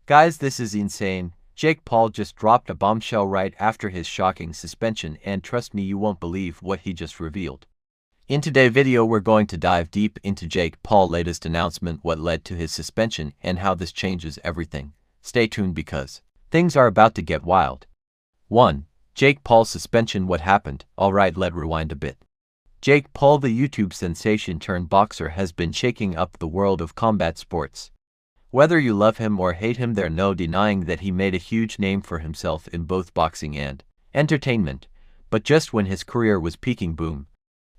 Guys, this is insane. Jake Paul just dropped a bombshell right after his shocking suspension, and trust me, you won't believe what he just revealed. In today's video, we're going to dive deep into Jake Paul's latest announcement, what led to his suspension, and how this changes everything. Stay tuned because things are about to get wild. 1. Jake Paul's suspension. What happened? Alright, let's rewind a bit. Jake Paul, the YouTube sensation turned boxer, has been shaking up the world of combat sports. Whether you love him or hate him, there's no denying that he made a huge name for himself in both boxing and entertainment. But just when his career was peaking, boom,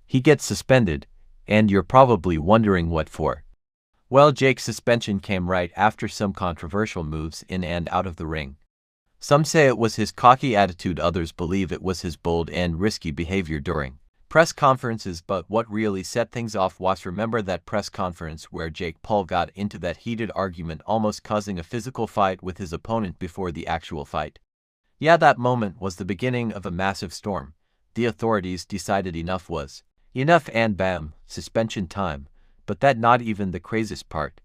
he gets suspended, and you're probably wondering what for. Well, Jake's suspension came right after some controversial moves in and out of the ring. Some say it was his cocky attitude, others believe it was his bold and risky behavior during press conferences, but what really set things off was, remember that press conference where Jake Paul got into that heated argument, almost causing a physical fight with his opponent before the actual fight? Yeah, that moment was the beginning of a massive storm. The authorities decided enough was enough, and bam, suspension time. But that not even the craziest part.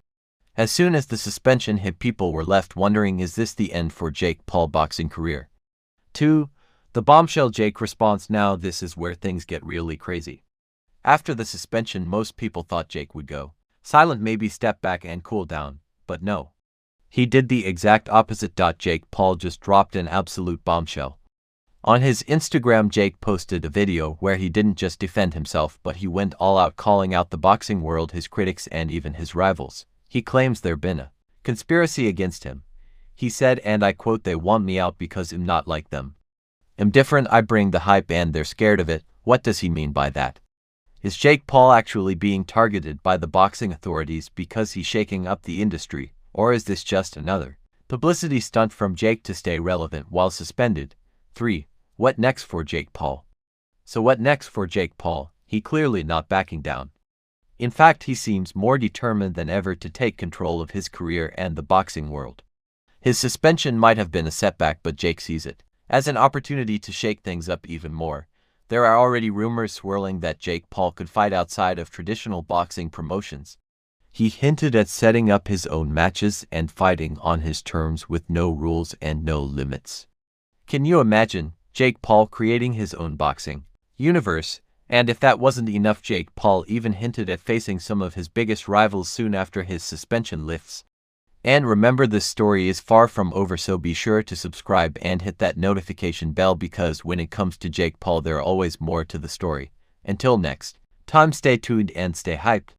As soon as the suspension hit, people were left wondering, is this the end for Jake Paul's boxing career? 2. The bombshell Jake response. Now this is where things get really crazy. After the suspension, most people thought Jake would go silent, maybe step back and cool down, but no. He did the exact opposite. Jake Paul just dropped an absolute bombshell. On his Instagram, Jake posted a video where he didn't just defend himself, but he went all out, calling out the boxing world, his critics, and even his rivals. He claims there's been a conspiracy against him. He said, and I quote, "They want me out because I'm not like them. I'm different, I bring the hype and they're scared of it." What does he mean by that? Is Jake Paul actually being targeted by the boxing authorities because he's shaking up the industry, or is this just another publicity stunt from Jake to stay relevant while suspended? 3. What next for Jake Paul? So what next for Jake Paul? He clearly not backing down. In fact, he seems more determined than ever to take control of his career and the boxing world. His suspension might have been a setback, but Jake sees it as an opportunity to shake things up even more. There are already rumors swirling that Jake Paul could fight outside of traditional boxing promotions. He hinted at setting up his own matches and fighting on his terms with no rules and no limits. Can you imagine Jake Paul creating his own boxing universe? And if that wasn't enough, Jake Paul even hinted at facing some of his biggest rivals soon after his suspension lifts. And remember, this story is far from over, so be sure to subscribe and hit that notification bell, because when it comes to Jake Paul, there are always more to the story. Until next time, stay tuned and stay hyped.